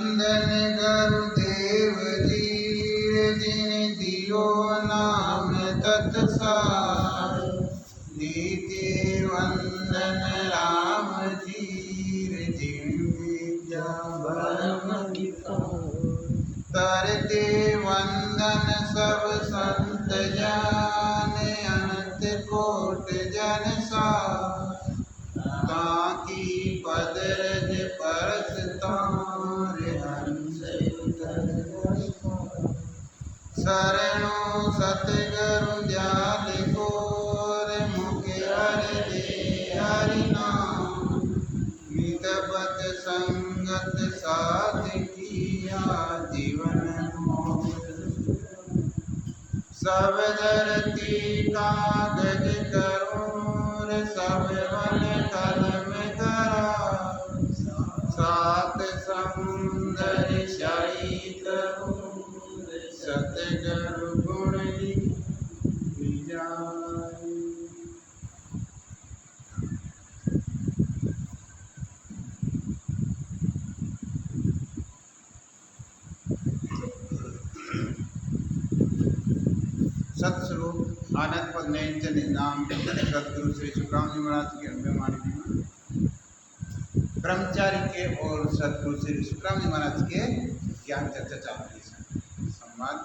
वंदन गुरुदेव जी जिन दियो नाम तत्सार। नीति वंदन राम जी जिन विद्या ब्रह्म तरते वंदन सब संत जान अनंत कोट जन ताकि पद रज परस तार हंस शरणो सतगुरु जाल गोर मुख हर दे हरि नाम मितपत संगत साथ किया जीवन मोह सब धरती कागज करूर सब वन कलम करा सात समुंदर शाही करूर सतगुरु गुण जाय। सतस्वरूप आनंद पद नयनचंद नाम सदगुरु श्री सुखराम जी महाराज के अभिमानी ब्रह्मचारी के और सदगुरु श्री सुखराम जी महाराज के ज्ञान चर्चा चालू है संवाद।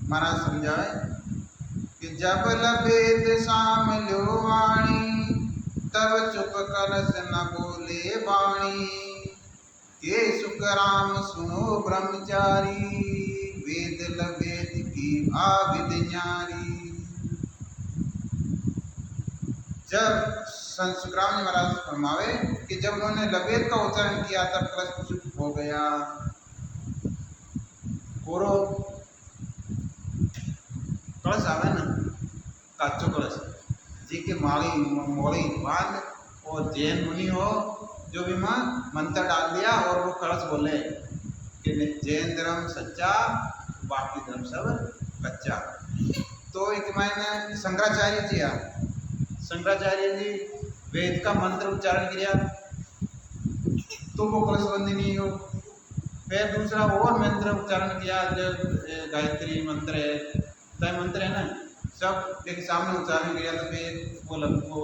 महाराज समझाए कि जब लभेद साम लो वाणी तब चुप कलस न बोले वाणी के सुखराम सुनो ब्रह्मचारी वेद लभेद की आविद न्यारी। जब संत सुखराम जी महाराज फरमावे कि जब उन्होंने लभेद का उच्चारण किया तब कलश चुप हो गया। पूरो कलश आवे ना काचो कलश जी के माली मोली बांध और जैन मुनि हो जो भी माँ मंत्र डाल दिया और वो कलश बोले कि जैन धर्म सच्चा बाकी धर्म सब कच्चा। तो एक मैंने शंकराचार्य जी वेद का मंत्र उच्चारण किया तो वो कलश बंदी नहीं हो। फिर दूसरा और मंत्र उच्चारण किया जो गायत्री मंत्र है तय मंत्र है ना सब एक सामने उच्चारण किया तो फिर वो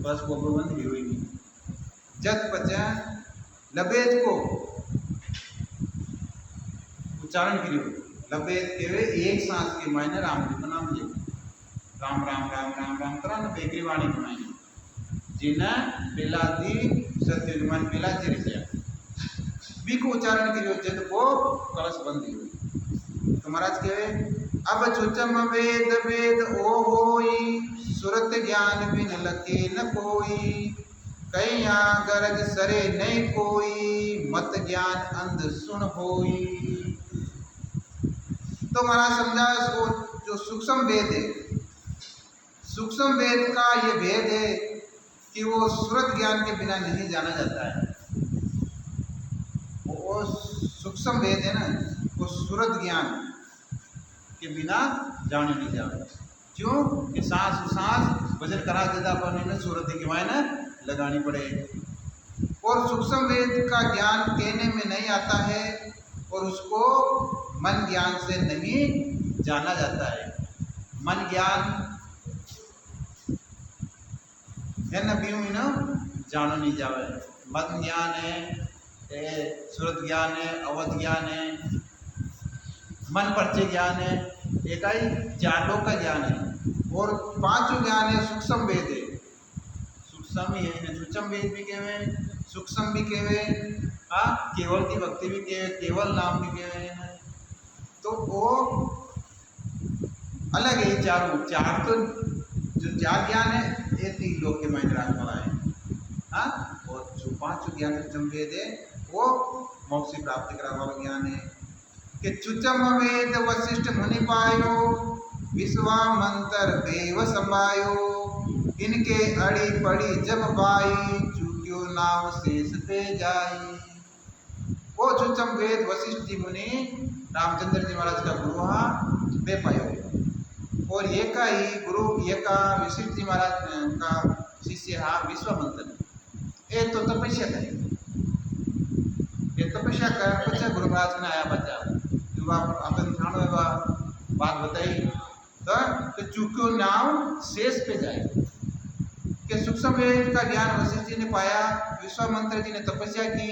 बस वो बंद भी हुई नहीं। जब बचा लबेद को उच्चारण करियो लबेद के वे एक सांस के मायने राम जी का नाम लियो राम राम राम राम राम करा ना बेकरी वाणी बनाई जिन्हें बिलादी सत्यमान बिला चिरिया भी को उच्चारण करियो जब वो कलश बंदी हुई। तो महाराज कहे अब चुचम वेद वेद ओ होई सुरत ज्ञान बिन लके न कोई कहीं गरज सरे नहीं कोई मत ज्ञान अंध सुन होई। तो महाराज समझा इसको जो सूक्ष्म वेद है सूक्ष्म वेद का ये भेद है कि वो सुरत ज्ञान के बिना नहीं जाना जाता है। वो सूक्ष्म वेद है ना वो सुरत ज्ञान के बिना जाने नहीं जाना। क्यों कि सांस सांस वजन करा देता पर नहीं सूरत के मायने लगानी पड़े। और सूक्ष्म वेद का ज्ञान कहने में नहीं आता है और उसको मन ज्ञान से नहीं जाना जाता है। मन ज्ञान है न भी ना जानो नहीं जावे। मन ज्ञान है सूरत ज्ञान है अवध ज्ञान है मन परिचय ज्ञान है एकाई चारों का ज्ञान है और पांचों ज्ञान है सूक्ष्म वेद है। सूक्ष्म ही है सूक्ष्म वेद भी कहवे सूक्ष्म भी कहवे केवल की भक्ति भी कहवे केवल नाम भी कहवे। तो वो अलग है चारों चार तो जो चार ज्ञान है ये तीन लोग के मायने रखने वाला है। और जो पांचों ज्ञान सूक्ष्म वेद है वो मोक्ष की प्राप्ति कराने वाला ज्ञान है कि चुचम वेद वशिष्ठ मुनि पायो विश्वामंतर देव समायो इनके अड़ी पड़ी जब बाई चूक्यो नाव शेष पे जाई। वो चुचम वेद वशिष्ठ जी मुनि रामचंद्र जी महाराज का गुरु हा बे पायो और ये का ही गुरु ये का विशिष्ट जी महाराज का शिष्य हा विश्वामित्र ये तो तपस्या करे ये तपस्या कर पछे गुरु महाराज ने आया बच्चा जो अपन ठाणो बात बताई तो चूक्यो नाव शेष पे जाए कि सूक्ष्म वेद का ज्ञान वशिष्ठ जी ने पाया विश्वामित्र जी ने तपस्या की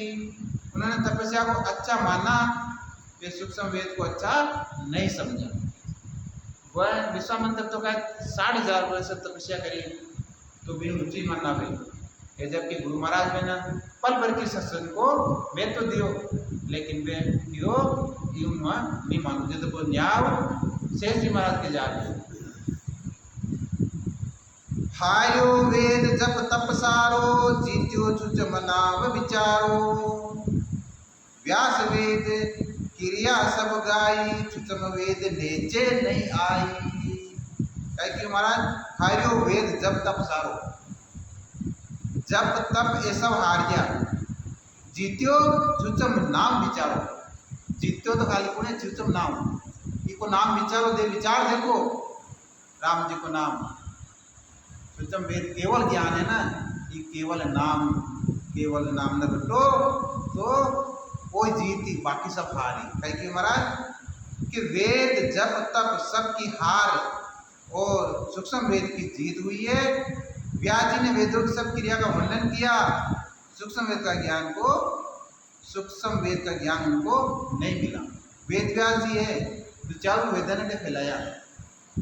उन्होंने तपस्या को अच्छा माना वे सूक्ष्म वेद को अच्छा नहीं समझा वह विश्वामित्र तो कहा 60,000 वर्ष तपस्या करी तो भी रुचि मानना भाई जबकि गुरु महाराज में ना पल भर की सत्संग को मैं तो दियो लेकिन वे क्यों यूं नहीं मानो जिद को न्याव शेष जी महाराज के जा हायो वेद जप तप सारो जीत्यो चुच मनाव विचारो व्यास वेद क्रिया सब गाई चुचम वेद नेचे नहीं आई क्यों महाराज हायो वेद जप तप सारो जप तप ये सब हार गया जीत्यो चुचम नाम विचारो जीत्यो तो खाली कोने चुचम नाम इको नाम विचारो दे विचार देखो राम जी को नाम चुचम वेद केवल ज्ञान है ना ये केवल नाम न रटो तो कोई जीती बाकी सब हारी कहीं कि महाराज कि वेद जप तप सबकी हार और सूक्ष्म वेद की जीत हुई है व्यास जी ने वेदों की सब क्रिया का वर्णन किया सूक्ष्म वेद का ज्ञान उनको नहीं मिला वेद व्यास जी है जो चारों वेदों ने फैलाया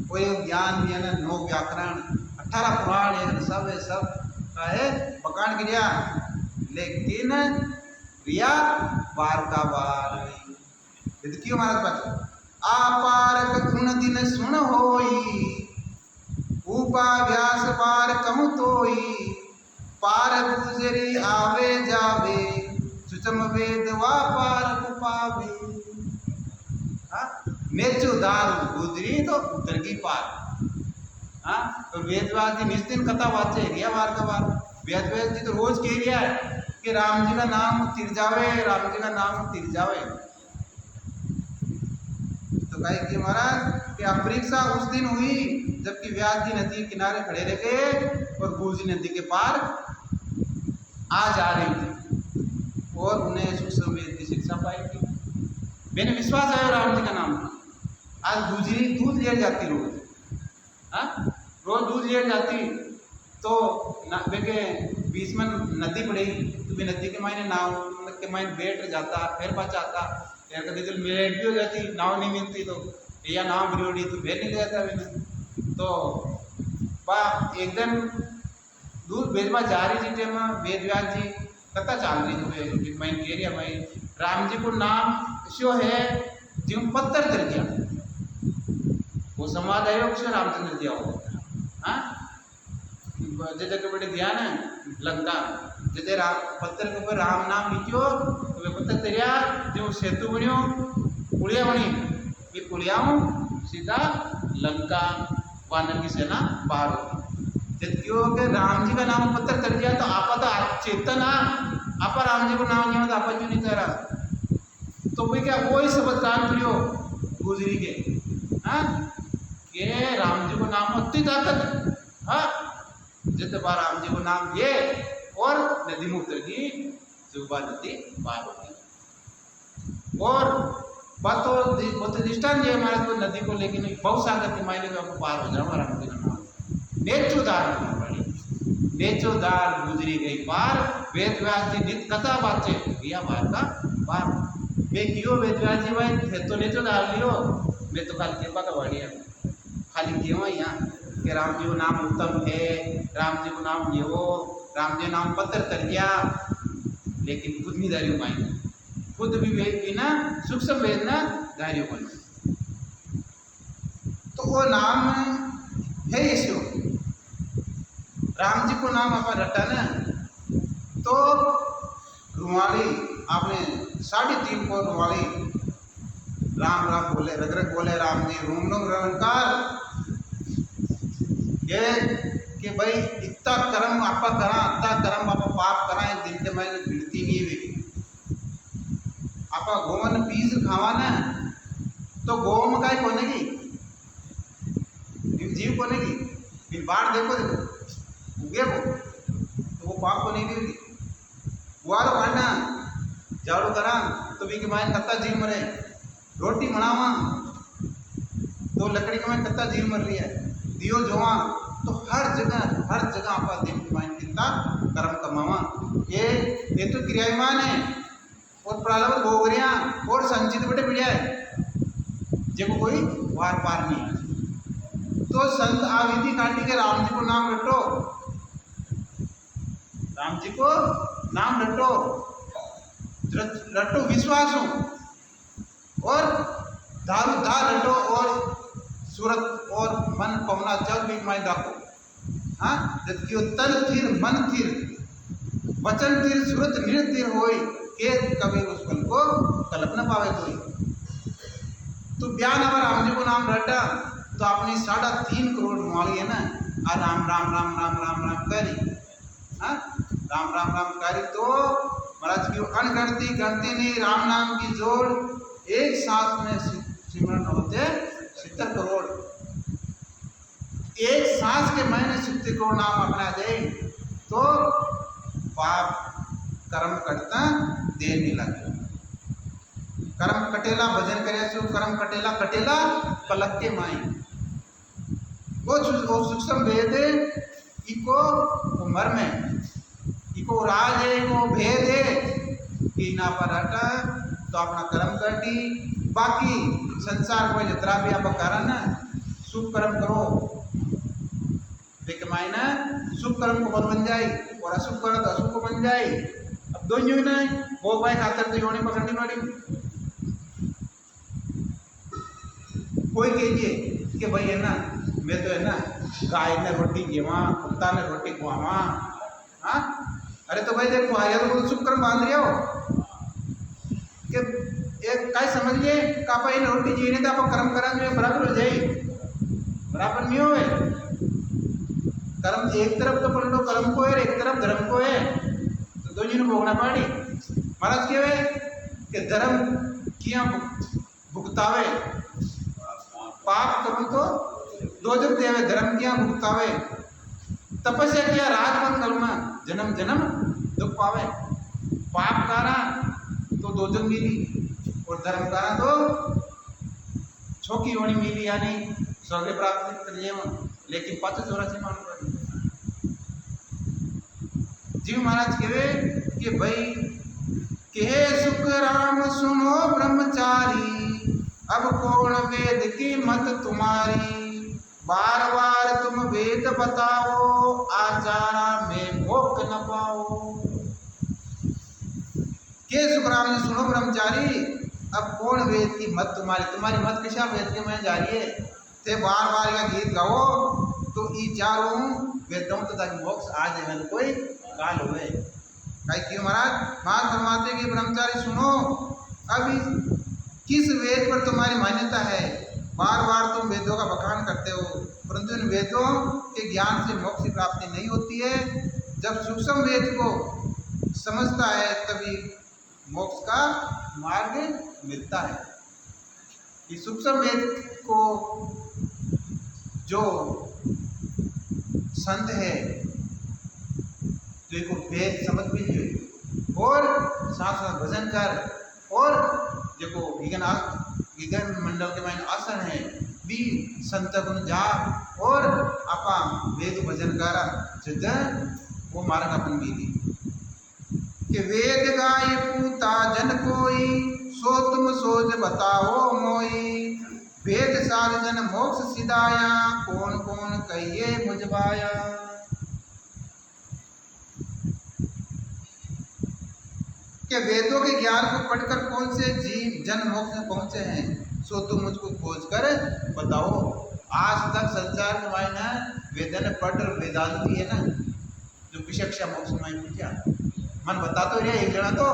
कोई ज्ञान भी है ना 9 व्याकरण 18 पुराण है सब का है बकान क्रिया लेकिन क्रिया बार का बार क्यों महाराज बात आपारक गुण दिन सुन होई उपा व्यास पार कम तोई पार गुजरी आवे जावे सुचम वेद वा पार पावे नेचो दार गुजरी तो उतर की पार तो वेदव्यास जी निश्चिन कथा वाचे रिया बार का बार वेदव्यास जी तो रोज कह रिया है कि राम जी का नाम तिर जावे राम जी का नाम तिर जावे तो कहे कि महाराज कि अपरीक्षा उस दिन हुई जबकि व्यास जी नदी के किनारे खड़े रह गए और गुरजी नदी के पार आ जा रही थी और उन्हें सूक्ष्म वेद की शिक्षा पाई थी मैंने विश्वास आया राम जी का नाम आज गुजरी दूध ले जाती रोज दूध ले जाती तो के बीच में नदी पड़ेगी तो भी नदी के मायने नाव के मायने बैठ जाता फिर बच आता फिर कभी तो लेट भी हो जाती नाव नहीं मिलती तो या नाव बिरोड़ी तो फिर नहीं जाता मैंने तो बा एक दिन दूध भेजवा जा रही थी टाइम वेद व्यास जी कथा चाल रही थी मैं कह रही भाई राम जी को नाम शो है जो पत्थर कर दिया वो समाज आयोग से रामचंद्र दिया हो जैसे के बड़े ध्यान है लंका जैसे पत्थर के ऊपर राम नाम लिखियो तो वे पत्थर तेरिया जो सेतु बनियो पुलिया बनी ये पुलियाओं सीधा लंका वानर की सेना पार होती जब क्यों कि राम जी का नाम पत्थर कर दिया तो आपा तो चेतन आपा राम जी को नाम नहीं होता आपा क्यों नहीं कह रहा तो वही क्या वही शब्द कान प्रियो गुजरी के के राम जी को नाम होती ताकत जितने बार राम जी को नाम ये और नदी मुक्त की जुबा नदी पार होगी और बात तो दृष्टान ये हमारे को नदी को लेकिन बहुत सागर के मायने में आपको पार हो जाओ राम जी का नाम नेचोदार गुजरी गई पार वेद व्यास जी नित कथा बाचे भैया बार का पार मैं क्यों वेद व्यास जी भाई तो नेचोदार लियो मैं तो खाली कृपा का बढ़िया खाली क्यों यहाँ कि राम जी को नाम उत्तम है राम जी को नाम ये हो राम जी नाम पत्थर कर दिया लेकिन खुद नहीं दारियों पाएंगे खुद भी वेद की ना सूक्ष्म वेद ना दारियों पाएंगे तो वो नाम है यीशु राम जी को नाम अपन रटा ना तो रुमाली आपने 3.5 को रुमाली राम राम बोले रग रग बोले राम जी रोम रोम रंकार ये कि भाई इतना कर्म आपा करा इतना कर्म आपा पाप करा एक दिन के मैंने गिनती नहीं हुई आपा गोवन पीस खावा ना तो गौ में काय कोने की जीव कोने की फिर बाढ़ देखो देखो उगे वो तो वो पाप को नहीं देगी वाल भांडा झाड़ू करा तो भी मायन कत्ता जीव मरे रोटी बनावा तो लकड़ी के मायन कत्ता जीव मर रही है दियो जोवा तो हर जगह आपा दिन की मायन कितना कर्म कमावा ये तो क्रियामान है और प्रालब्ध भोगरिया और संचित बटे बढ़िया है जब कोई वार पार नहीं तो संत आविधि काटी के राम जी को नाम रटो राम जी को नाम रटो विश्वास हो और दारू दार रटो और सूरत और मन पवना जब भी माई दाखो हाँ जबकि तन थिर मन थिर वचन थिर सूरत निरतिर होई के कभी उस पल को कल्पना पावे तो बयान अगर राम जी को नाम रटा तो आपने 3.5 करोड़ मांगी है ना आ राम राम राम राम राम राम करी हाँ राम राम राम करी तो महाराज की अनगणती गणती नहीं राम नाम की जोड़ एक सांस में सिमरन होते 70 करोड़ एक सांस के महीने 70 करोड़ नाम अपना जाए तो पाप कर्म करता देर नहीं लगे कर्म कटेला भजन करे सो कर्म कटेला कटेला पलक के माई वो सूक्ष्म भेद इको मर्म है इको राज है इको भेद है कि ना पर हटा तो अपना कर्म कर दी बाकी संसार में जितना भी आप कारण शुभ कर्म करो देख मायना शुभ कर्म को बन जाए और अशुभ करो तो अशुभ को बन जाए अब दो यूं नहीं वो भाई खातर तो योनी पकड़नी पड़ी कोई कहिए कि भाई है ना मैं तो है ना गाय ने रोटी गेवा कुत्ता ने रोटी खुआवा हाँ अरे तो भाई देखो आया तो शुभ कर्म बांध रहे हो कि एक काय समझिए का भाई रोटी जी नहीं तो आप कर्म करा जो बराबर हो जाए बराबर नहीं होए कर्म एक तरफ तो पलटो कर्म को है एक तरफ धर्म को है तो दो जी भोगना पड़ी महाराज के कि धर्म किया भुगतावे पाप कर्म तो दो जग देवे धर्म किया भुगतावे तपस्या किया राजपथ कर्म जन्म जन्म दुख पावे पाप कारा तो दो जग मिली और धर्म कारा तो छोकी होनी मिली यानी स्वर्ग प्राप्त कर लेकिन 584 मान जीव महाराज कहे कि भाई कहे सुख राम सुनो ब्रह्मचारी अब कौन वेद की मत तुम्हारी बार बार तुम वेद बताओ आचारा में भोग न पाओ के सुखराम जी सुनो ब्रह्मचारी अब कौन वेद की मत तुम्हारी मत किसा वेद के में जा रही है ते बार बार का गीत गाओ तो ई चारों वेदों तो ताकि मोक्ष आ जाए न कोई काल हुए भाई क्यों महाराज मान फरमाते कि ब्रह्मचारी सुनो अभी किस वेद पर तुम्हारी मान्यता है बार बार तुम वेदों का बखान करते हो परंतु इन वेदों के ज्ञान से मोक्ष की प्राप्ति नहीं होती है जब सूक्ष्म वेद को समझता है तभी मोक्ष का मार्ग मिलता है इस सूक्ष्म वेद को जो संत है जो वेद समझ भी और साथ साथ भजन कर और देखो विज्ञान मंडल के मायने आसन है भी संत गुण जा और आपा वेद भजन करा जगह वो मार्ग अपन भी कि वेद गाय पूता जन कोई सो तुम सोच बताओ मोई वेद साध जन मोक्ष सिधाया कौन कौन कहिए मुझबाया कि वेदों के ज्ञान को पढ़कर कौन से जीव जन मोक्ष में पहुंचे हैं सो तुम मुझको खोज कर बताओ आज तक संसार के मायने वेदन पढ़ वेदांति है ना जो विशेषा मोक्ष में पूछा मन बता तो रहा एक जना तो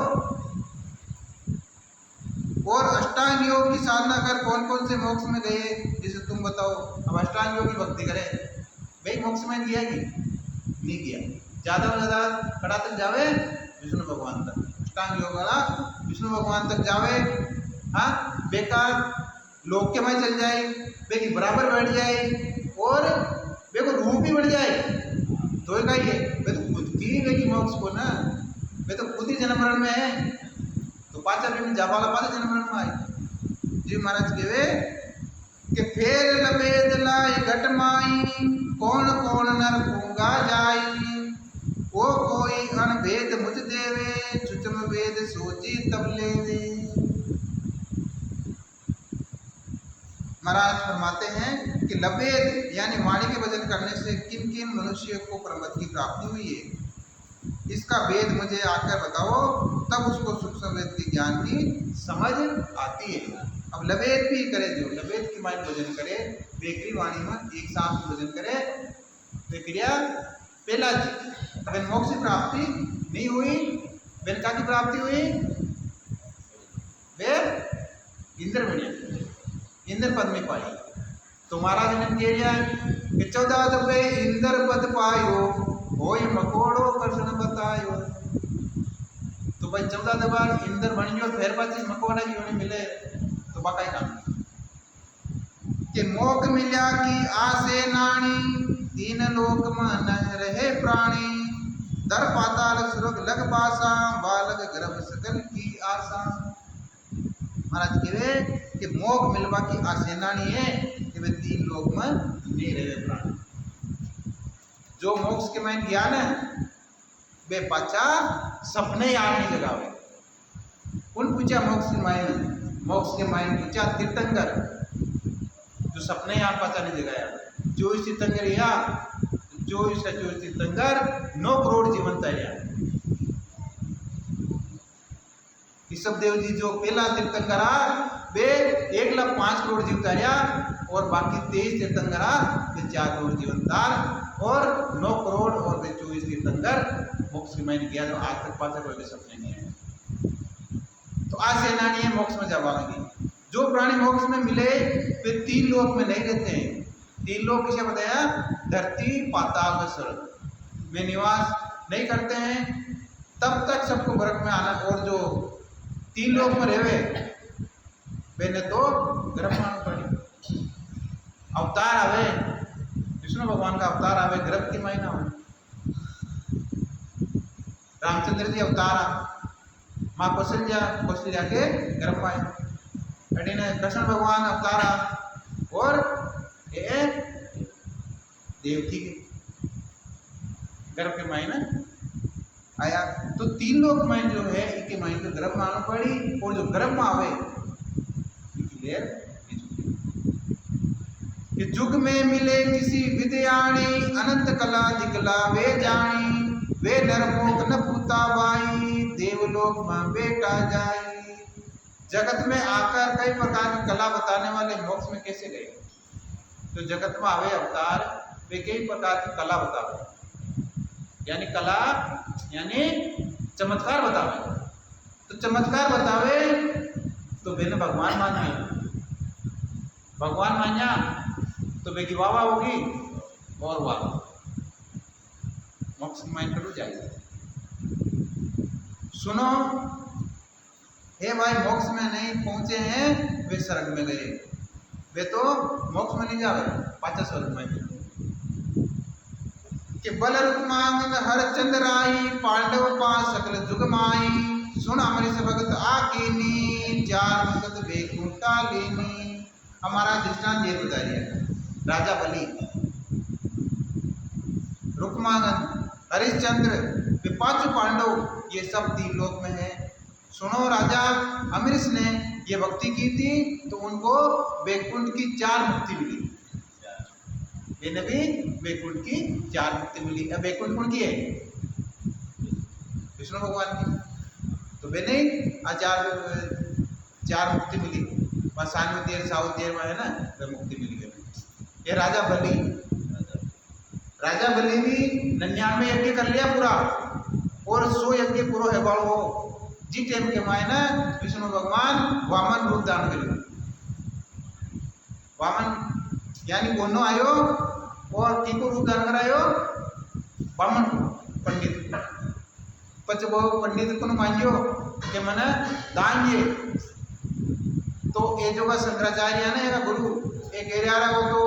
और अष्टांग योग की साधना कर कौन कौन से मोक्ष में गए जिसे तुम बताओ अब अष्टांग योग की भक्ति करे भाई मोक्ष में गया कि नहीं गया ज्यादा से ज्यादा खड़ा तक जावे विष्णु भगवान तक अष्टांग योग वाला विष्णु भगवान तक जावे हाँ बेकार लोक के में चल जाए, वे की बराबर बैठ जाए और वे को रूप भी बढ़ जाए, तो ये है वे तो खुद की वे की मोक्ष को ना, वे तो खुद ही जन्म मरण में है, तो पाचा भी जाबाला पाचा जन्म मरण में आए। जी महाराज के वे कि फेर लबेद लाई घट माई, कौन कौन नर गूंगा जाई, वो कोई अनभेद मुझ देवे, चुचम वेद सोची तब लेवे। महाराज फरमाते हैं कि लबेद यानी वाणी के वजन करने से किन किन मनुष्य को परमगति की प्राप्ति हुई है, इसका वेद मुझे आकर बताओ, तब उसको सूक्ष्म वेद के ज्ञान की समझ आती है। अब लबेद भी करे, जो लबेद की माइंड वजन करे, बेकरी वाणी में एक साथ वजन करे, प्रक्रिया पहला जी मोक्ष की प्राप्ति नहीं हुई, बेनका की प्राप्ति हुई, वे इंद्र बने, इंद्र पद में पाई। तो महाराज ने कह दिया कि 14 दफे इंद्र पद पायो, होय मकोड़ो कृष्ण बतायो। तो भाई 14 दफा इंद्र बन गयो, फिर बात मकोड़ा की होने मिले तो बाकाई काम कि मोक मिल्या की आसे नाणी, 3 लोक में न रहे प्राणी, दर पाताल सुरग लग बासा, बालक गर्भ सकल की आशा। महाराज कहे कि मोक मिलवा की आसेनानी है कि वे 3 लोक में नहीं रहे प्राणी। जो मोक्ष के में ज्ञान है वे पाचा सपने याद नहीं जगावे। उन पूछा मोक्ष के मायन पूछा तीर्थंकर, जो सपने याद पाचा नहीं जगाया। 24 तीर्थंकर या 24 तीर्थंकर 9 करोड़ जीवन तैयार। ऋषभ देव जी जो पहला तीर्थंकर वे 1,05,000 करोड़ जीव तारिया, और बाकी 23 तीर्थंकर वे 4 करोड़ जीवन तार, और 9 करोड़ और वे 24 तीर्थंकर मोक्ष के मैंने किया, जो आज तक पाचा कोई सपने नहीं है। तो आज सेनानी है मोक्ष में जावाएंगे। जो प्राणी मोक्ष में मिले वे 3 लोक में नहीं रहते हैं। 3 लोक किसे बताया? धरती पाताल व स्वर्ग में निवास नहीं करते हैं, तब तक सबको वर्ग में आना। और जो 3 लोक में रहे मैंने तो गर्भ मानना पड़ी। अवतार आवे, विष्णु भगवान का अवतार आवे गर्भ की महीना हो। रामचंद्र जी अवतार माँ कौशल्या के गर्भ में आए। कृष्ण भगवान अवतार और ये देवकी के गर्भ के महीना आया। तो 3 लोक में जो है इनके माइंड को गर्भ मानना पड़ी, और जो गर्भ में आवे कि जुग में मिले किसी विद्याणी, अनंत कला दिखला वे जानी, वे नरमोक न पूता बाई, देवलोक में बेटा जाई। जगत में आकर कई प्रकार की कला बताने वाले मोक्ष में कैसे गए? तो जगत में आवे अवतार, वे कई प्रकार की कला बतावे, यानी कला यानी चमत्कार बतावे। तो चमत्कार बतावे तो बेने भगवान मानिए, भगवान मान्या तो बेकी वावा होगी, और वाह मोक्ष माइन करो जाएगा। सुनो हे भाई, मोक्ष में नहीं पहुंचे हैं वे स्वर्ग में गए, वे तो मोक्ष में नहीं जावे, पाचा स्वर्ग में। कि बल रुक्मांग हर चंद्राई, पांडव पास सकल जुग माई, सुन अमृत भगत आकीनी, 4 मुकद बेकुंटा लेनी। हमारा दृष्टांत ये बता रही है, राजा बलि, रुक्मांगन, हरिश्चंद्र, वे 5 पांडव ये सब 3 लोक में है। सुनो राजा अमरीश ने ये भक्ति की थी तो उनको बैकुंठ की 4 मुक्ति मिली। ये नबी बैकुंठ की 4 मुक्ति मिली। अब बैकुंठ कौन की है? विष्णु भगवान की। तो वे नहीं 4 मुक्ति मिली, बस 97 में है ना, वे मुक्ति मिली गई। ये राजा बलि, राजा बलि भी 99 यज्ञ कर लिया पूरा, और 100 यज्ञ पूरा है बाल हो। जी टाइम के मायने विष्णु भगवान वामन रूप दान करे। वामन यानी बोनो आयो, और किको रूप दान करायो? वामन पंडित। पच वो पंडित को मांगियो कि मैंने दान ये, तो ये जो का शंकराचार्य है ना, ये गुरु एक एरिया रहा, वो तो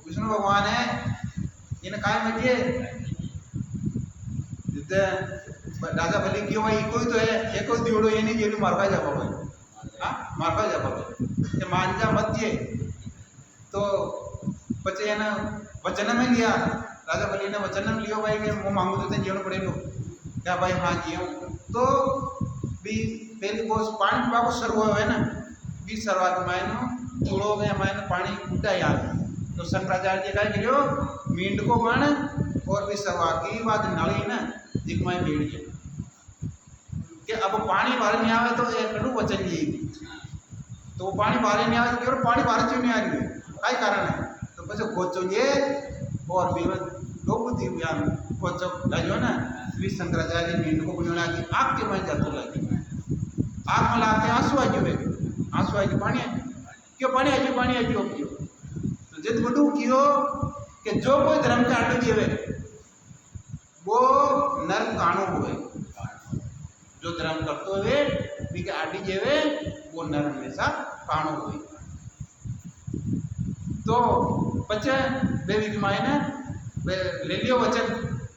विष्णु भगवान है, इन्हें काय बैठिए जितने राजा बलि क्यों भाई कोई तो है, ये कोई दियोड़ो ये नहीं जेलू मारवा जा पावे, हाँ मारवा जा पावे, ये मांझा मत जे, तो बच्चे है ना वचन में लिया, राजा बलि ने वचन में लियो भाई कि वो मांगो तो जीवन पड़े लो, क्या भाई हाँ जियो, तो भी पहले वो पानी पीवा को सर्व है ना, भी सर्वा के मायने चूड़ो में मायने पानी उठा यार, तो शंकराचार्य जी का गिरो मींड को बन और भी सर्वा की बात नाली ना दिखमाए भीड़ के कि अब पानी बाहर नहीं आवे तो एक कड़ू वचन जी, तो वो पानी बाहर नहीं आवे तो क्यों पानी बाहर क्यों नहीं आ रही है, काय कारण है, तो बस खोचो ये और भी दो बुद्धि ज्ञान खोचो जो ना भी शंकराचार्य मींड को बुनिया की आग के मन जातो लगी, आग में लाते आंसू आ जाए, आंसू आ जाए पानी क्यों पानी आ जाओ क्यों, तो जित बड़ू क्यों कि जो कोई धर्म के आटे जीवे वो नर्क कानू हुए, जो धर्म करते हुए भी के आटी जेवे वो नर हमेशा कानू हुए, तो बच्चे बेबी के मायने ले लियो वचन,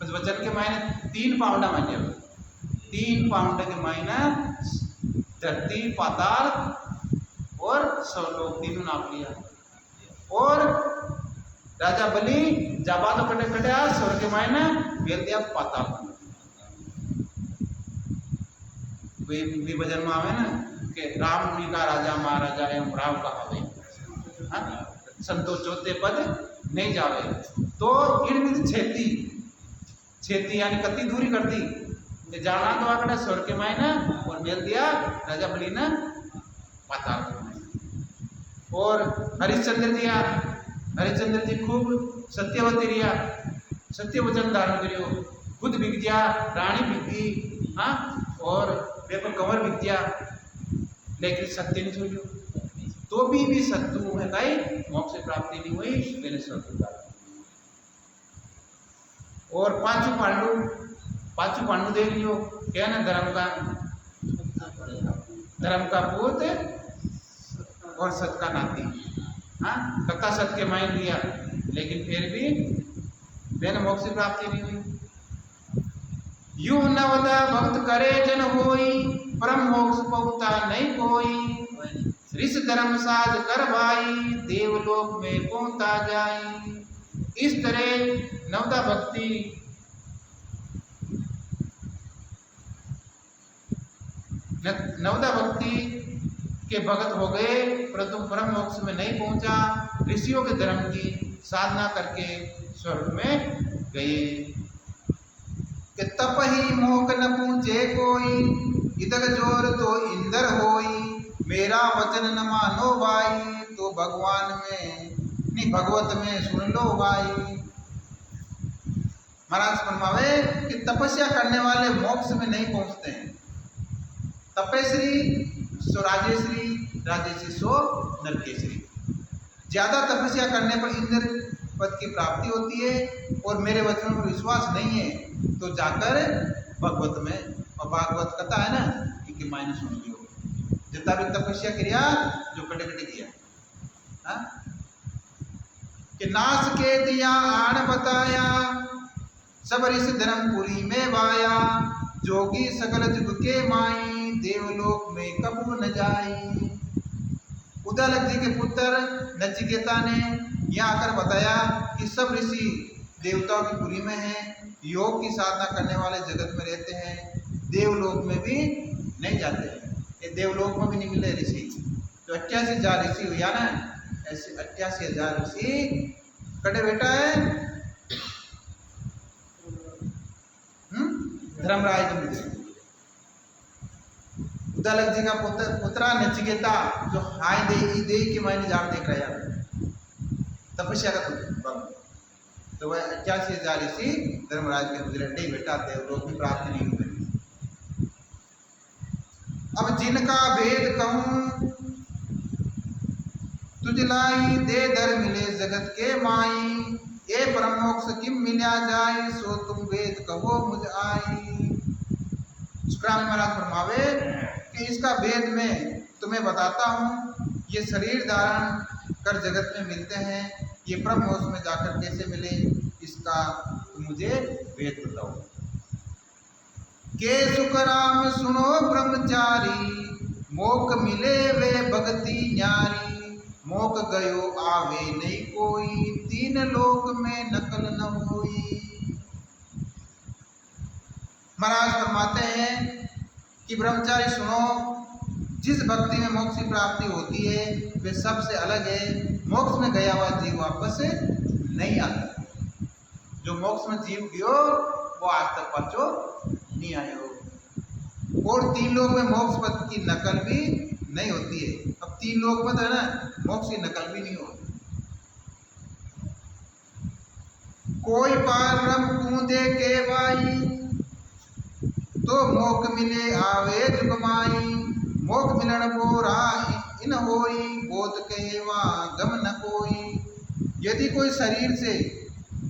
बस वचन के मायने 3 पाउंडा माने, 3 पाउंड के मायने धरती पाताल और स्वलोक तीनों नाप लिया, और राजा बलि जाबा तो कटे कटे स्वर्ग के मायने वेल दिया पाताल, वे भजन में आवे ना कि राम मुनि का राजा महाराजा एवं राव का हवे, संतो चौथे पद नहीं जावे, तो इनमें छेती यानी कति दूरी कर दी, जाना तो आकड़ा स्वर्ग के मायने और मेल दिया राजा बलि ने पाताल के मायने, और हरिश्चंद्र जी खूब सत्यवती रिया, सत्य वचन धारण करियो, खुद बिक दिया, रानी बिक दी, हाँ और पेपर कवर बिक दिया, लेकिन सत्य नहीं छोड़ियो, तो भी सत्तु है कई मोक्ष से प्राप्ति नहीं हुई, मैंने स्वर्ग। और पांचों पांडु देख लियो, क्या ना धर्म का पूत और सत का नाती, हाँ कथा सत के मायने लिया, लेकिन फिर भी मैंने मोक्ष से प्राप्ति नहीं हुई। यू नवदा भक्त करे जन होई, परम मोक्ष पहुता नहीं कोई, ऋष धर्म साध कर भाई, देवलोक में पहुंचा जाई। इस तरह नवदा भक्ति के भगत हो गए, परंतु परम मोक्ष में नहीं पहुंचा, ऋषियों के धर्म की साधना करके स्वर्ग में गए। कि तप ही मोक न पूछे कोई, इधर जोर तो इंदर होई, मेरा वचन न मानो भाई, तो भगवान में नहीं भगवत में सुन लो भाई। महाराज फरमावे कि तपस्या करने वाले मोक्ष में नहीं पहुंचते हैं। तपेश्री सो राजेश्री, राजेश्री सो नरकेश्री। ज्यादा तपस्या करने पर इंद्र पद की प्राप्ति होती है, और मेरे वचनों पर विश्वास नहीं है तो जाकर भगवत में, और भागवत कथा है ना कि मायने सुन लियो, जितना भी तपस्या किया जो कटे कटे किया, कि नाश के दिया आन बताया, सब ऋष धर्मपुरी में वाया, जोगी सकल जुग के माई, देवलोक में कबू न जाई। उदालक जी के पुत्र नचिकेता ने यहाँ आकर बताया कि सब ऋषि देवताओं की पुरी में हैं, योग की साधना करने वाले जगत में रहते हैं, देवलोक में भी नहीं जाते हैं, ये देवलोक में भी नहीं मिले ऋषि। तो 88,000 ऋषि हुआ ना, ऐसे 88,000 ऋषि कटे बेटा है धर्मराज मिले। उदालक जी का पुत्रा नचिकेता जो हाय दे के मैंने जान देख रहा है तपस्या का तो वह 88,000 ऋषि धर्मराज के गुजरे बेटा देवलोक की प्राप्ति नहीं हुई। अब जिनका भेद कहूं तुझलाई, दे दर मिले जगत के माई, ये परम मोक्ष किम मिल्या जाय, सो तुम वेद कहो मुझ आई। शुक्रान महाराज फरमावे कि इसका भेद मैं तुम्हें बताता हूँ ये शरीर धारण कर जगत में मिलते हैं, ये ब्रह्म होश में जाकर कैसे मिले, इसका मुझे वेद बताओ। के सुख राम सुनो ब्रह्मचारी, मोक मिले वे भगति न्यारी, मोक गयो आवे नहीं कोई, तीन लोक में नकल न होई। महाराज फरमाते हैं कि ब्रह्मचारी सुनो, जिस भक्ति में मोक्ष की प्राप्ति होती है वे सबसे अलग है। मोक्ष में गया हुआ जीव वापस नहीं आता। जो मोक्ष में जीव गयो वो आज तक पाछो नहीं आयो। और तीन लोक में मोक्ष पद की नकल भी नहीं होती है। अब तीन लोक पद है ना, मोक्ष की नकल भी नहीं होती। कोई पार ब्रह्म कूदे के भाई, तो मोक मिले आवे जुगमाई, मोक मिलन बोरा इन होई, बोध कहवा गम न कोई। यदि कोई शरीर से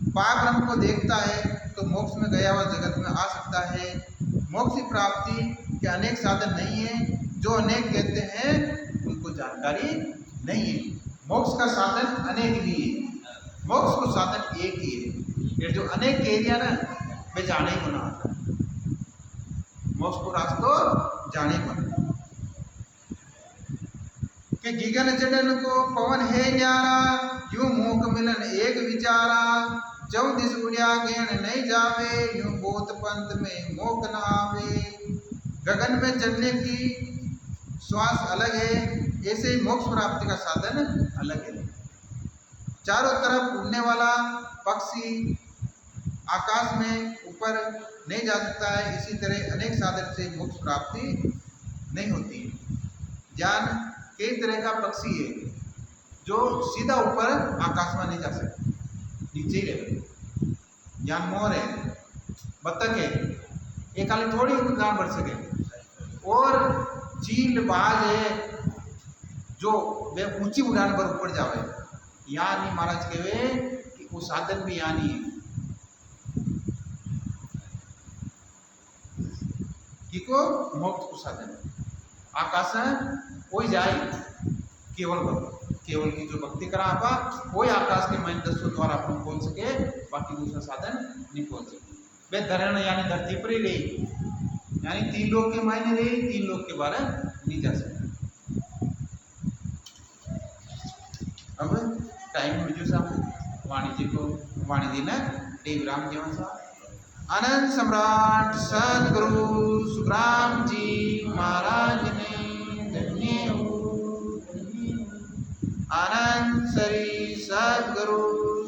पार ब्रह्म को देखता है तो मोक्ष में गया हुआ जगत में आ सकता है। मोक्ष की प्राप्ति के अनेक साधन नहीं है, जो अनेक कहते हैं उनको जानकारी नहीं है। मोक्ष का साधन अनेक ही है, मोक्ष को साधन एक ही है। ये जो अनेक कह दिया ना, वे जाने को ना आता। मोक्ष को रास्तो जाने को ना कि गिगन जडन को पवन है न्यारा, यूं मोक मिलन एक विचारा, जब दिस उड़िया गेण नहीं जावे, यूं बोत पंथ में मोक न आवे। गगन में चढ़ने की श्वास अलग है, ऐसे ही मोक्ष प्राप्ति का साधन अलग है। चारों तरफ उड़ने वाला पक्षी आकाश में ऊपर नहीं जा सकता है, इसी तरह अनेक साधन से मोक्ष प्राप्ति नहीं होती। ज्ञान कई तरह का पक्षी है जो सीधा ऊपर आकाश में नहीं जा सकते, नीचे ही रहते। ज्ञान मोर है, बत्तख है, एक खाली थोड़ी उड़ान बढ़ सके। और चील बाज है जो वे ऊंची उड़ान पर ऊपर जावे। यहाँ नहीं महाराज कहे कि वो साधन भी यहाँ नहीं है कि को मोक्ष को साधन आकाश कोई जाए केवल की जो भक्ति करा आपा कोई आकाश के मन दसों द्वारा अपन खोल सके, बाकी दूसरा साधन नहीं खोल सके। वे धरण यानी धरती पर ही रही, यानी तीन लोग के मायने रही, तीन लोग के बारे नहीं जा सकते। अब टाइम हो जो साहब वाणिज्य को वाणिज्य ने देव राम जीवन साहब आनंद सम्राट सदगुरु सुखराम जी महाराज ने धन्य हो। आनंद श्री सदगुरु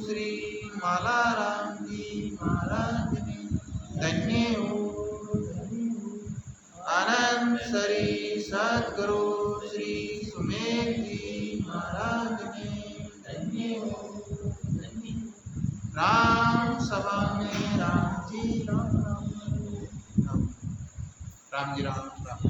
श्री मालाराम जी महाराज ने धन्य हो। आनंद श्री सदगुरु श्री सुमेर जी महाराज ने धन्य हो। राम सभा में राम जी राम राम राम जी राम राम।